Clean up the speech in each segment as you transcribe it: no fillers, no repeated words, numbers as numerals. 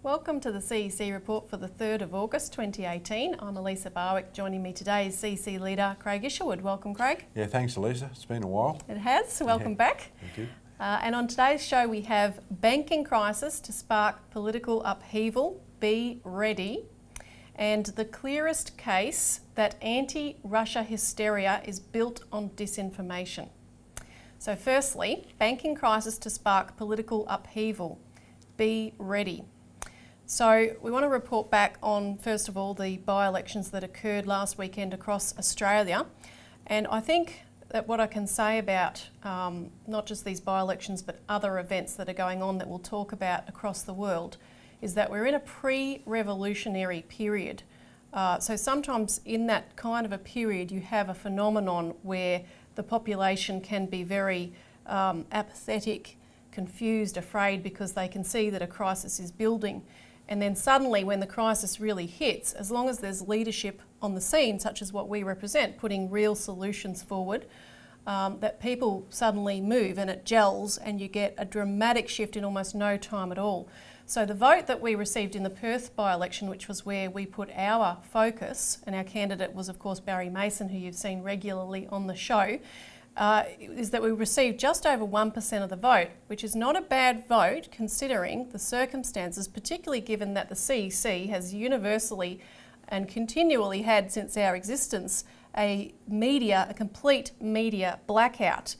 Welcome to the CEC report for the 3rd of August 2018. I'm Elisa Barwick. Joining me today is CEC leader Craig Isherwood. Welcome, Craig. Yeah, thanks, Elisa. It's been a while. It has. Welcome back. Thank you. And on today's show we have banking crisis to spark political upheaval, be ready, and the clearest case that anti-Russia hysteria is built on disinformation. So firstly, banking crisis to spark political upheaval, be ready. So we want to report back on, first of all, the by-elections that occurred last weekend across Australia. And I think that what I can say about not just these by-elections but other events that are going on that we'll talk about across the world is that we're in a pre-revolutionary period. So sometimes in that kind of a period you have a phenomenon where the population can be very apathetic, confused, afraid because they can see that a crisis is building. And then suddenly when the crisis really hits, as long as there's leadership on the scene, such as what we represent, putting real solutions forward, that people suddenly move and it gels and you get a dramatic shift in almost no time at all. So the vote that we received in the Perth by-election, which was where we put our focus, and our candidate was of course Barry Mason, who you've seen regularly on the show, is that we received just over 1% of the vote, which is not a bad vote considering the circumstances, particularly given that the CEC has universally and continually had since our existence a complete media blackout.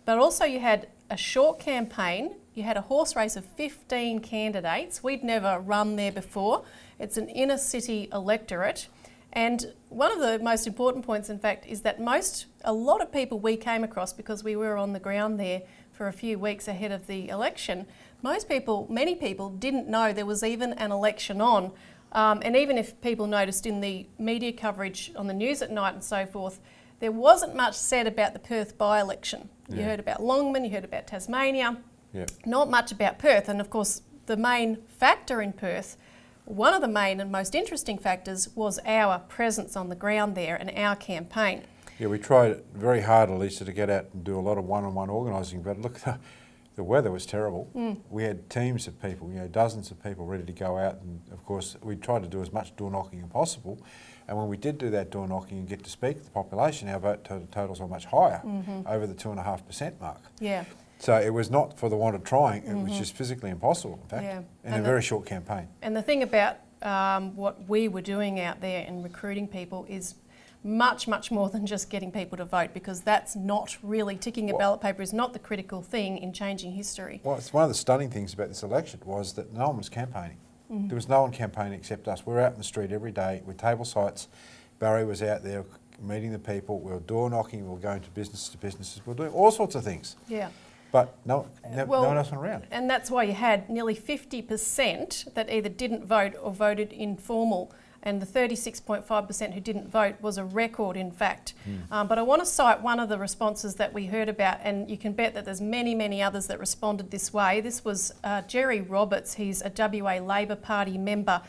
But also you had a short campaign, you had a horse race of 15 candidates. We'd never run there before. It's an inner city electorate. And one of the most important points, in fact, is that a lot of people we came across, because we were on the ground there for a few weeks ahead of the election, many people didn't know there was even an election on. And even if people noticed in the media coverage on the news at night and so forth, there wasn't much said about the Perth by-election. Yeah. You heard about Longman, you heard about Tasmania, not much about Perth. And of course, the main factor in Perth, one of the main and most interesting factors was our presence on the ground there and our campaign. Yeah, we tried very hard, Elisa, to get out and do a lot of one-on-one organising, but look, the weather was terrible. We had teams of people, dozens of people ready to go out, and of course we tried to do as much door knocking as possible. And when we did do that door knocking and get to speak to the population, our vote totals were much higher, over the 2.5% mark. Yeah. So it was not for the want of trying, it was just physically impossible, in fact, in a very short campaign. And the thing about what we were doing out there and recruiting people is much, much more than just getting people to vote, because that's not really, ticking a ballot paper is not the critical thing in changing history. Well, it's one of the stunning things about this election was that no one was campaigning. There was no one campaigning except us. We were out in the street every day with table sites. Barry was out there meeting the people. We were door knocking. We were going to businesses. We were doing all sorts of things. Yeah. But no one else went around. And that's why you had nearly 50% that either didn't vote or voted informal. And the 36.5% who didn't vote was a record, in fact. But I want to cite one of the responses that we heard about, and you can bet that there's many, many others that responded this way. This was Jerry Roberts. He's a WA Labor Party member,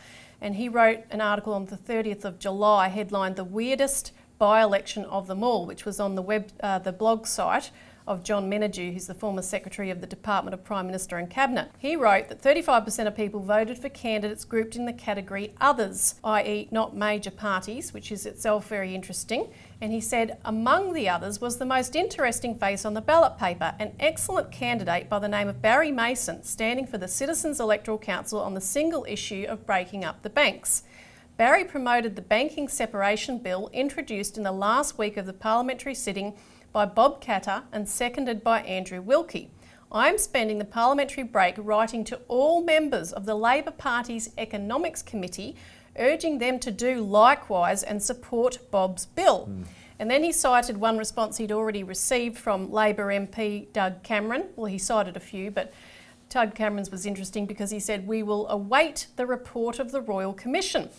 and he wrote an article on the 30th of July headlined "The Weirdest By-Election of Them All," which was on the blog site of John Menadue, who's the former Secretary of the Department of Prime Minister and Cabinet. He wrote that 35% of people voted for candidates grouped in the category others, i.e. not major parties, which is itself very interesting. And he said, among the others was the most interesting face on the ballot paper, an excellent candidate by the name of Barry Mason, standing for the Citizens Electoral Council on the single issue of breaking up the banks. Barry promoted the banking separation bill introduced in the last week of the parliamentary sitting by Bob Katter and seconded by Andrew Wilkie. I'm spending the parliamentary break writing to all members of the Labor Party's Economics Committee, urging them to do likewise and support Bob's bill. And then he cited one response he'd already received from Labor MP Doug Cameron. Well, he cited a few, but Doug Cameron's was interesting because he said, "We will await the report of the Royal Commission."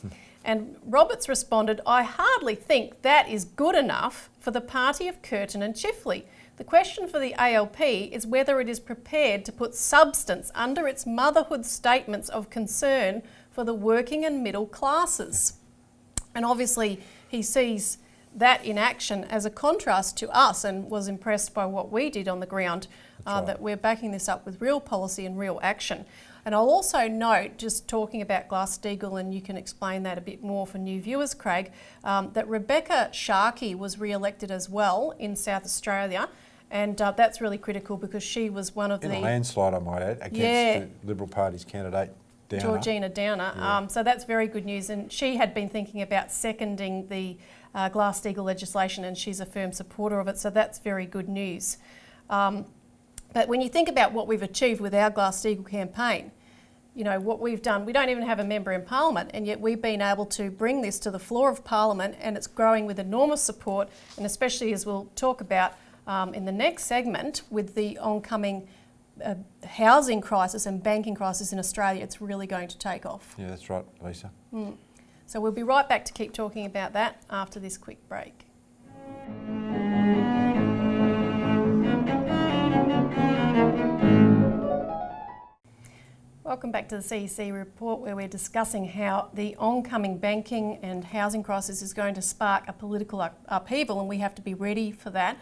And Roberts responded, "I hardly think that is good enough for the party of Curtin and Chifley. The question for the ALP is whether it is prepared to put substance under its motherhood statements of concern for the working and middle classes." And obviously he sees that in action as a contrast to us and was impressed by what we did on the ground, that we're backing this up with real policy and real action. And I'll also note, just talking about Glass-Steagall, and you can explain that a bit more for new viewers, Craig, that Rebecca Sharkey was re-elected as well in South Australia. And that's really critical because she was one of in a landslide, I might add, against the Liberal Party's candidate, Downer. Georgina Downer. Yeah. So that's very good news. And she had been thinking about seconding the Glass-Steagall legislation, and she's a firm supporter of it. So that's very good news. But when you think about what we've achieved with our Glass-Steagall campaign, you know, what we've done, we don't even have a member in Parliament, and yet we've been able to bring this to the floor of Parliament, and it's growing with enormous support, and especially as we'll talk about in the next segment with the oncoming housing crisis and banking crisis in Australia, it's really going to take off. Yeah, that's right, Lisa. So we'll be right back to keep talking about that after this quick break. Welcome back to the CEC report, where we're discussing how the oncoming banking and housing crisis is going to spark a political upheaval, and we have to be ready for that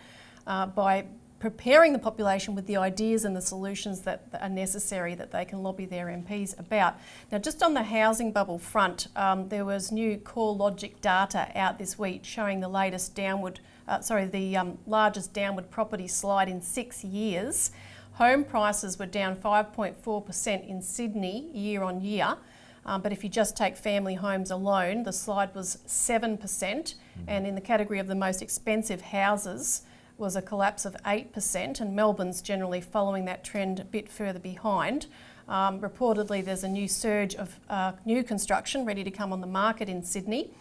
by preparing the population with the ideas and the solutions that are necessary that they can lobby their MPs about. Now, just on the housing bubble front, there was new CoreLogic data out this week showing the latest largest downward property slide in 6 years. Home prices were down 5.4% in Sydney year on year, but if you just take family homes alone, the slide was 7%, and in the category of the most expensive houses was a collapse of 8%, and Melbourne's generally following that trend a bit further behind. Reportedly, there's a new surge of new construction ready to come on the market in Sydney.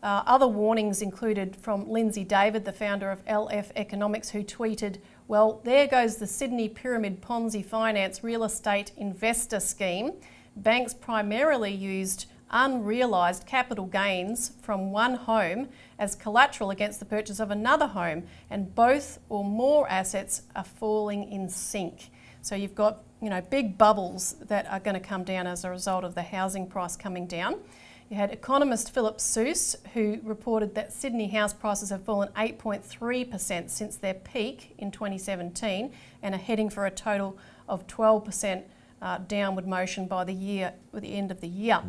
Other warnings included from Lindsay David, the founder of LF Economics, who tweeted, "Well, there goes the Sydney Pyramid Ponzi Finance real estate investor scheme. Banks primarily used unrealised capital gains from one home as collateral against the purchase of another home, and both or more assets are falling in sync." So you've got, you know, big bubbles that are going to come down as a result of the housing price coming down. You had economist Philip Seuss, who reported that Sydney house prices have fallen 8.3% since their peak in 2017 and are heading for a total of 12% downward motion by the end of the year.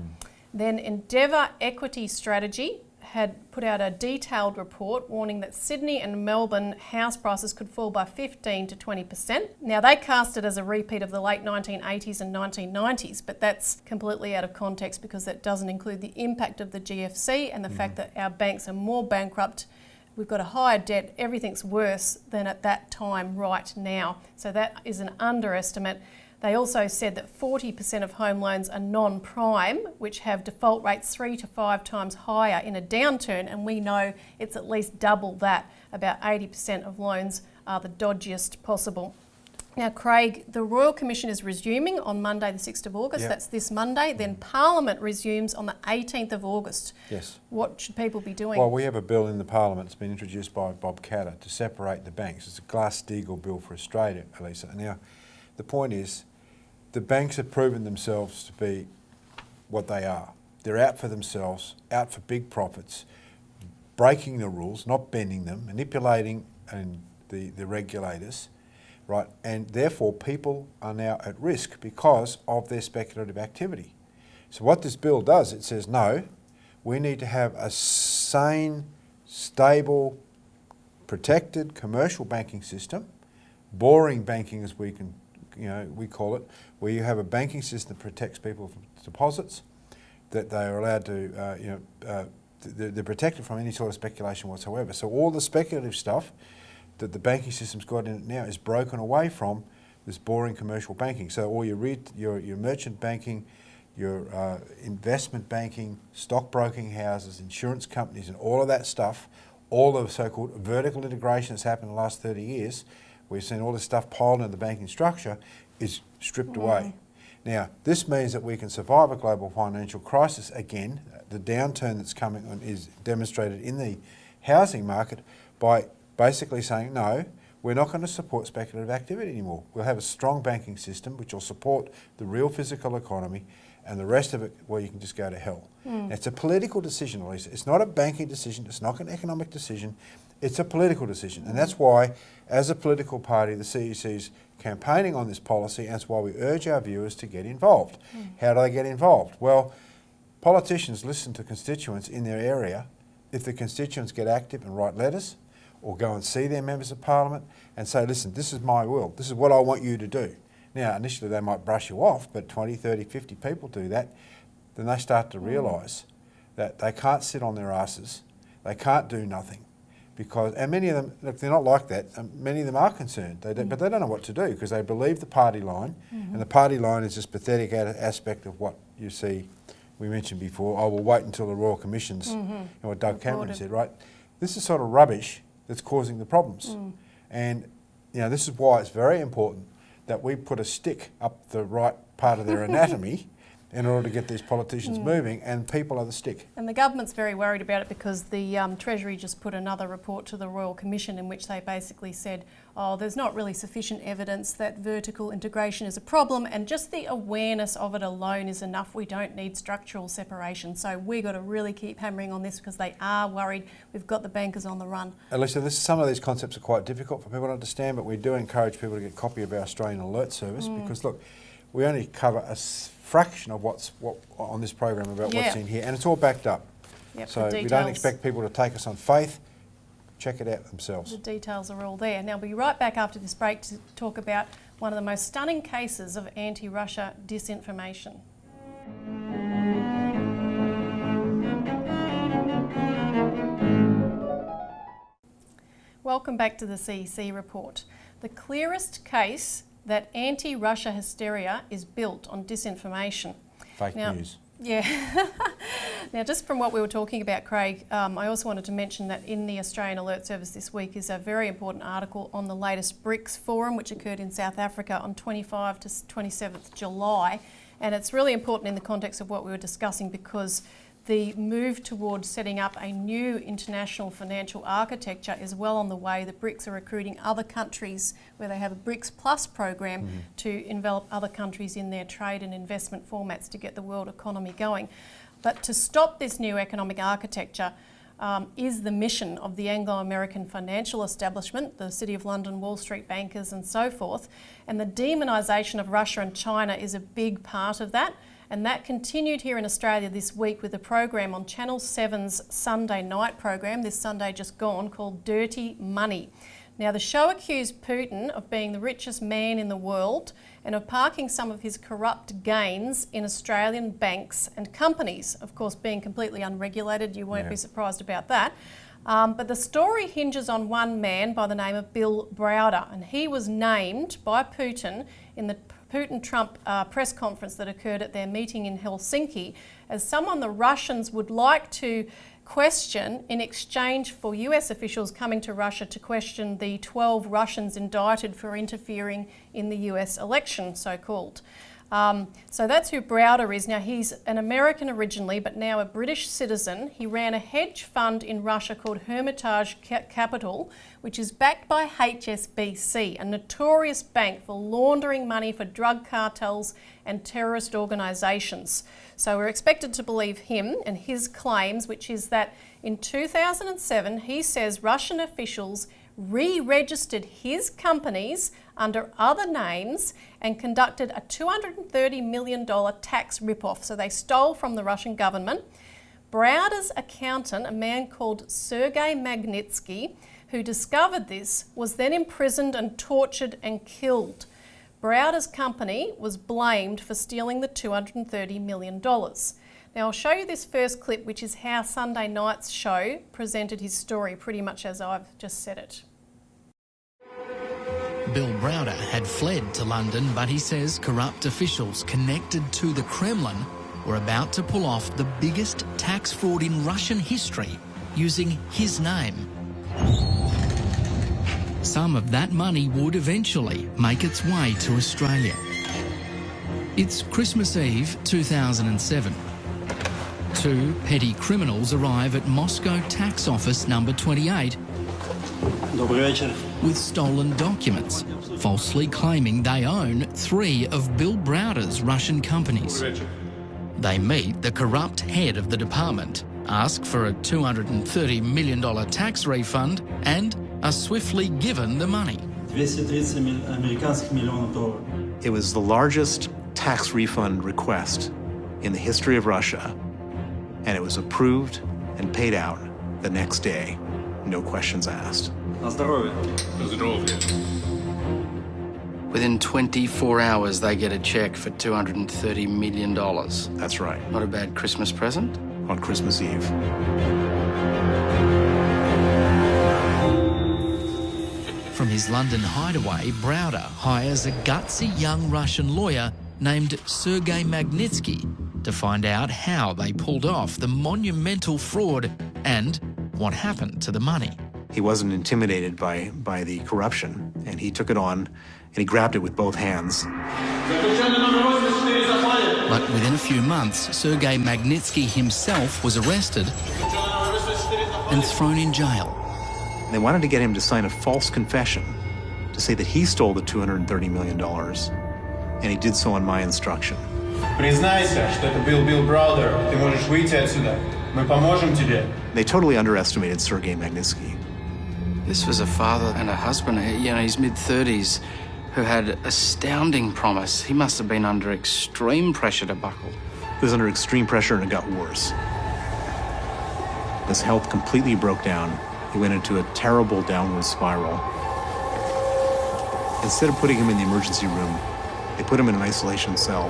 Then Endeavour Equity Strategy had put out a detailed report warning that Sydney and Melbourne house prices could fall by 15 to 20%. Now, they cast it as a repeat of the late 1980s and 1990s, but that's completely out of context because that doesn't include the impact of the GFC and the fact that our banks are more bankrupt. We've got a higher debt, everything's worse than at that time right now. So that is an underestimate. They also said that 40% of home loans are non-prime, which have default rates 3 to 5 times higher in a downturn, and we know it's at least double that. About 80% of loans are the dodgiest possible. Now, Craig, the Royal Commission is resuming on Monday the 6th of August. Yep. That's this Monday. Then Parliament resumes on the 18th of August. Yes. What should people be doing? Well, we have a bill in the Parliament that's been introduced by Bob Katter to separate the banks. It's a Glass-Steagall bill for Australia, Elisa. Now, the point is, the banks have proven themselves to be what they are. They're out for themselves, out for big profits, breaking the rules, not bending them, manipulating the regulators, right? And therefore, people are now at risk because of their speculative activity. So what this bill does, it says, no, we need to have a sane, stable, protected commercial banking system, boring banking as we call it, where you have a banking system that protects people from deposits, that they are allowed to, they're protected from any sort of speculation whatsoever. So all the speculative stuff that the banking system's got in it now is broken away from this boring commercial banking. So all your merchant banking, your investment banking, stockbroking houses, insurance companies, and all of that stuff, all the so-called vertical integration that's happened in the last 30 years, we've seen all this stuff piled into the banking structure, is stripped away. Now, this means that we can survive a global financial crisis again. The downturn that's coming on is demonstrated in the housing market by basically saying, no, we're not going to support speculative activity anymore. We'll have a strong banking system which will support the real physical economy, and the rest of it, well, you can just go to hell. Now, it's a political decision, Elisa. It's not a banking decision. It's not an economic decision. It's a political decision. And that's why, as a political party, the CEC's campaigning on this policy, and that's why we urge our viewers to get involved. How do they get involved? Well, politicians listen to constituents in their area. If the constituents get active and write letters or go and see their members of parliament and say, listen, this is my will, this is what I want you to do. Now, initially they might brush you off, but 20, 30, 50 people do that, then they start to realise that they can't sit on their asses, they can't do nothing. Because, and many of them, look, they're not like that. Many of them are concerned, but they don't know what to do because they believe the party line, and the party line is this pathetic aspect of what you see. We mentioned before. Oh, we'll wait until the Royal Commission's, and what Doug Cameron said, right? This is sort of rubbish that's causing the problems, and this is why it's very important that we put a stick up the right part of their anatomy in order to get these politicians moving, and people are the stick. And the government's very worried about it because the Treasury just put another report to the Royal Commission in which they basically said, oh, there's not really sufficient evidence that vertical integration is a problem, and just the awareness of it alone is enough. We don't need structural separation. So we've got to really keep hammering on this because they are worried. We've got the bankers on the run. Elisa, some of these concepts are quite difficult for people to understand, but we do encourage people to get a copy of our Australian Alert Service because, look, we only cover a fraction of what on this program about what's in here, and it's all backed up. Yep, so we don't expect people to take us on faith. Check it out themselves. The details are all there. Now, we'll be right back after this break to talk about one of the most stunning cases of anti-Russia disinformation. Welcome back to the CEC report. The clearest case that anti-Russia hysteria is built on disinformation. Fake news. Yeah. Now, just from what we were talking about, Craig, I also wanted to mention that in the Australian Alert Service this week is a very important article on the latest BRICS forum, which occurred in South Africa on 25 to 27th July. And it's really important in the context of what we were discussing because the move towards setting up a new international financial architecture is well on the way. The BRICS are recruiting other countries where they have a BRICS Plus program to envelop other countries in their trade and investment formats to get the world economy going. But to stop this new economic architecture is the mission of the Anglo-American financial establishment, the City of London, Wall Street bankers and so forth. And the demonisation of Russia and China is a big part of that. And that continued here in Australia this week with a program on Channel 7's Sunday night program, this Sunday just gone, called Dirty Money. Now, the show accused Putin of being the richest man in the world and of parking some of his corrupt gains in Australian banks and companies. Of course, being completely unregulated, you won't be surprised about that. But the story hinges on one man by the name of Bill Browder, and he was named by Putin in the Putin-Trump press conference that occurred at their meeting in Helsinki as someone the Russians would like to question in exchange for US officials coming to Russia to question the 12 Russians indicted for interfering in the US election, so-called. So that's who Browder is. Now, he's an American originally, but now a British citizen. He ran a hedge fund in Russia called Hermitage Capital, which is backed by HSBC, a notorious bank for laundering money for drug cartels and terrorist organisations. So we're expected to believe him and his claims, which is that in 2007, he says Russian officials re-registered his companies under other names and conducted a $230 million tax rip-off. So they stole from the Russian government. Browder's accountant, a man called Sergei Magnitsky, who discovered this, was then imprisoned and tortured and killed. Browder's company was blamed for stealing the $230 million. Now, I'll show you this first clip, which is how Sunday night's show presented his story, pretty much as I've just said it. Bill Browder had fled to London, but he says corrupt officials connected to the Kremlin were about to pull off the biggest tax fraud in Russian history using his name. Some of that money would eventually make its way to Australia. It's Christmas Eve 2007. Two petty criminals arrive at Moscow Tax Office number 28 with stolen documents, falsely claiming they own 3 of Bill Browder's Russian companies. They meet the corrupt head of the department, ask for a $230 million tax refund, and are swiftly given the money. $230 американских миллионов долларов. It was the largest tax refund request in the history of Russia, and it was approved and paid out the next day, no questions asked. На здоровье. Within 24 hours, they get a check for $230 million. That's right, Not a bad Christmas present. on Christmas Eve. From his London hideaway, Browder hires a gutsy young Russian lawyer named Sergei Magnitsky to find out how they pulled off the monumental fraud and what happened to the money. He wasn't intimidated by the corruption, and he took it on, and he grabbed it with both hands. But within a few months, Sergei Magnitsky himself was arrested and thrown in jail. They wanted to get him to sign a false confession to say that he stole the $230 million, and he did so on my instruction. Признайся, что это был Билл Браудер. Ты можешь выйти отсюда. Мы поможем тебе. They totally underestimated Sergei Magnitsky. This was a father and a husband, his mid-30s, who had astounding promise. He must have been under extreme pressure to buckle. He was under extreme pressure, and it got worse. His health completely broke down. He went into a terrible downward spiral. Instead of putting him in the emergency room, they put him in an isolation cell.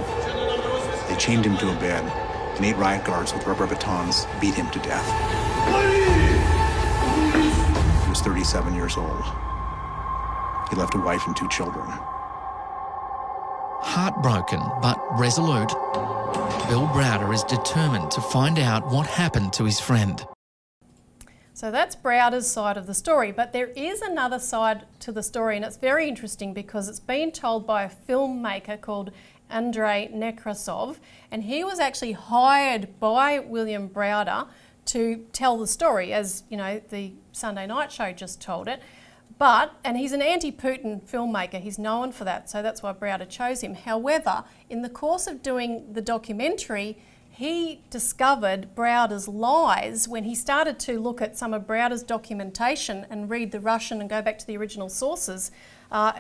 They chained him to a bed, and 8 riot guards with rubber batons beat him to death. He was 37 years old. He left a wife and 2 children. Heartbroken but resolute, Bill Browder is determined to find out what happened to his friend. So that's Browder's side of the story, but there is another side to the story, and it's very interesting because it's been told by a filmmaker called Andrei Nekrasov, and he was actually hired by William Browder to tell the story, as the Sunday Night Show just told it. And he's an anti-Putin filmmaker, he's known for that, so that's why Browder chose him. However, in the course of doing the documentary, he discovered Browder's lies when he started to look at some of Browder's documentation and read the Russian and go back to the original sources.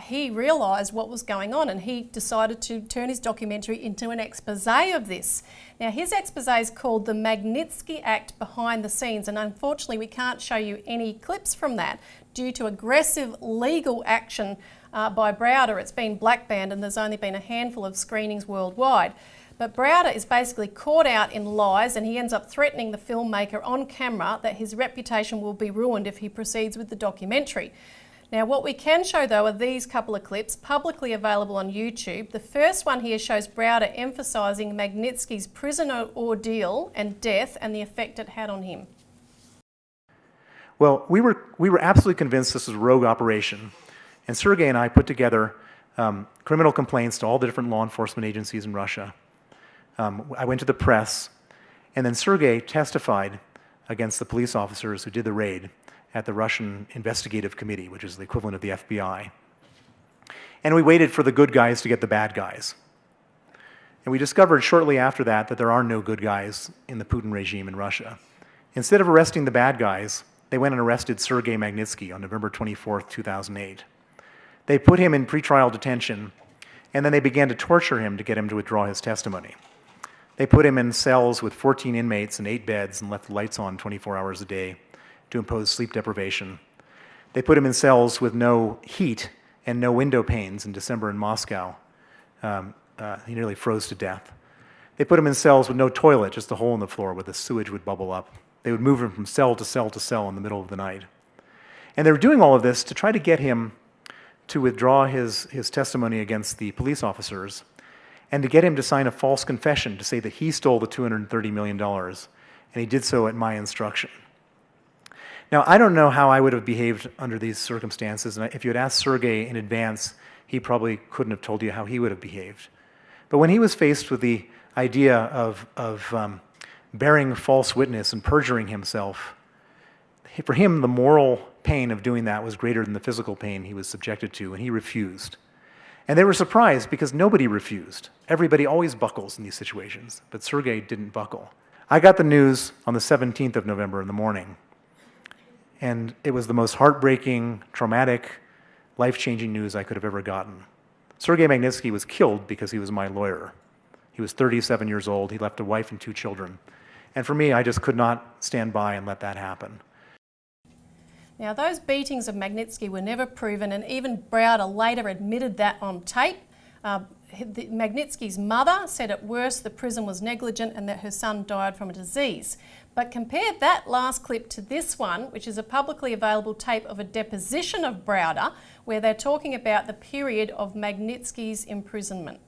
He realised what was going on, and he decided to turn his documentary into an expose of this. Now, his expose is called The Magnitsky Act Behind the Scenes, and unfortunately we can't show you any clips from that due to aggressive legal action by Browder. It's been black banned and there's only been a handful of screenings worldwide. But Browder is basically caught out in lies, and he ends up threatening the filmmaker on camera that his reputation will be ruined if he proceeds with the documentary. Now, what we can show though are these couple of clips publicly available on YouTube. The first one here shows Browder emphasising Magnitsky's prison ordeal and death and the effect it had on him. Well, we were absolutely convinced this was a rogue operation, and Sergei and I put together criminal complaints to all the different law enforcement agencies in Russia. I went to the press, and then Sergei testified against the police officers who did the raid at the Russian Investigative Committee, which is the equivalent of the FBI. And we waited for the good guys to get the bad guys. And we discovered shortly after that there are no good guys in the Putin regime in Russia. Instead of arresting the bad guys, they went and arrested Sergei Magnitsky on November 24th, 2008. They put him in pretrial detention, and then they began to torture him to get him to withdraw his testimony. They put him in cells with 14 inmates and 8 beds and left the lights on 24 hours a day to impose sleep deprivation. They put him in cells with no heat and no window panes in December in Moscow. He nearly froze to death. They put him in cells with no toilet, just a hole in the floor where the sewage would bubble up. They would move him from cell to cell to cell in the middle of the night. And they were doing all of this to try to get him to withdraw his testimony against the police officers and to get him to sign a false confession to say that he stole the $230 million, and he did so at my instruction. Now, I don't know how I would have behaved under these circumstances, and if you had asked Sergei in advance, he probably couldn't have told you how he would have behaved. But when he was faced with the idea of bearing false witness and perjuring himself, for him, the moral pain of doing that was greater than the physical pain he was subjected to, and he refused. And they were surprised because nobody refused. Everybody always buckles in these situations, but Sergei didn't buckle. I got the news on the 17th of November in the morning, and it was the most heartbreaking, traumatic, life-changing news I could have ever gotten. Sergei Magnitsky was killed because he was my lawyer. He was 37 years old. He left a wife and 2 children. And for me, I just could not stand by and let that happen. Now, those beatings of Magnitsky were never proven, and even Browder later admitted that on tape. Magnitsky's mother said at worst the prison was negligent and that her son died from a disease. But compare that last clip to this one, which is a publicly available tape of a deposition of Browder, where they're talking about the period of Magnitsky's imprisonment.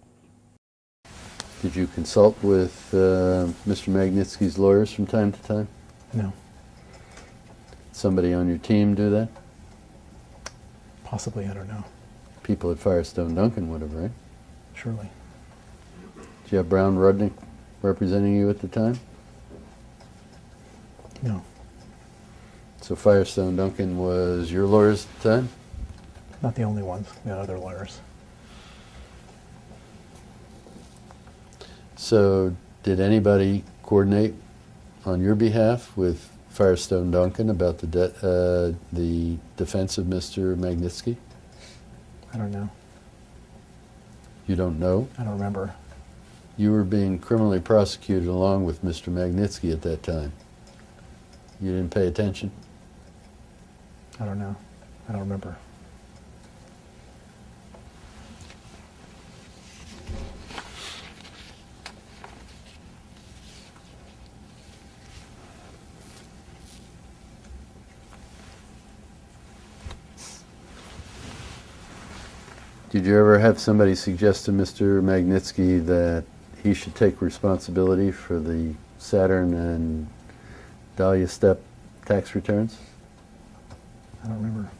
Did you consult with Mr. Magnitsky's lawyers from time to time? No. Somebody on your team do that? Possibly, I don't know. People at Firestone Duncan would have, right? Surely. Did you have Brown Rudnick representing you at the time? No. So Firestone Duncan was your lawyers at the time? Not the only ones. We had other lawyers. So did anybody coordinate on your behalf with Firestone Duncan about the defense of Mr. Magnitsky? I don't know. You don't know? I don't remember. You were being criminally prosecuted along with Mr. Magnitsky at that time. You didn't pay attention? I don't know. I don't remember. Did you ever have somebody suggest to Mr. Magnitsky that he should take responsibility for the Saturn and Dahlia Step tax returns? I don't remember.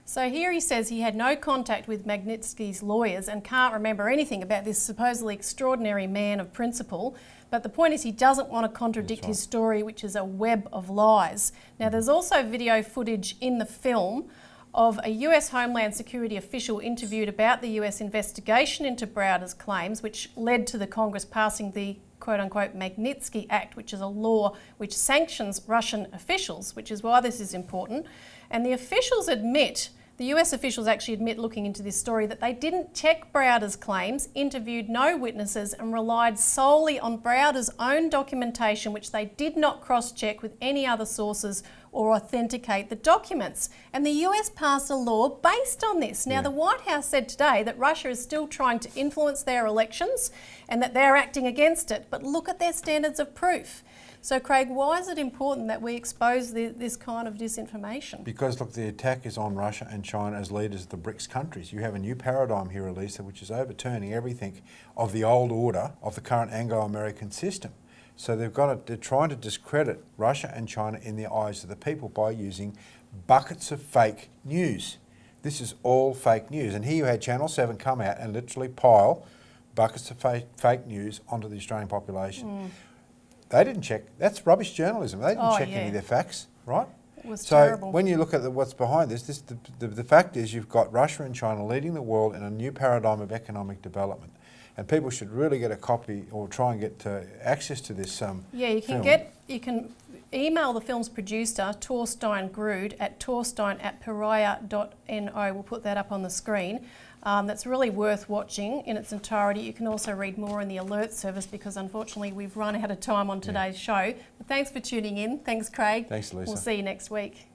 So here he says he had no contact with Magnitsky's lawyers and can't remember anything about this supposedly extraordinary man of principle. But the point is he doesn't want to contradict his story, which is a web of lies. Now, there's also video footage in the film of a US Homeland Security official interviewed about the US investigation into Browder's claims, which led to the Congress passing the quote-unquote Magnitsky Act, which is a law which sanctions Russian officials, which is why this is important. And the officials admit, the US officials actually admit, looking into this story, that they didn't check Browder's claims, interviewed no witnesses, and relied solely on Browder's own documentation, which they did not cross-check with any other sources or authenticate the documents. And the US passed a law based on this. Now, the White House said today that Russia is still trying to influence their elections and that they're acting against it. But look at their standards of proof. So, Craig, why is it important that we expose this kind of disinformation? Because, look, the attack is on Russia and China as leaders of the BRICS countries. You have a new paradigm here, Elisa, which is overturning everything of the old order of the current Anglo-American system. So they're trying to discredit Russia and China in the eyes of the people by using buckets of fake news. This is all fake news. And here you had Channel 7 come out and literally pile buckets of fake news onto the Australian population. They didn't check. That's rubbish journalism. They didn't check any of their facts, right? It was so terrible. When you look at what's behind this, the fact is you've got Russia and China leading the world in a new paradigm of economic development. And people should really get a copy or try and get access to this Yeah, you can film. you can email the film's producer, Torstein Grood, at torstein@pariah.no. We'll put that up on the screen. That's really worth watching in its entirety. You can also read more in the alert service because unfortunately we've run out of time on today's show. But thanks for tuning in. Thanks, Craig. Thanks, Lisa. We'll see you next week.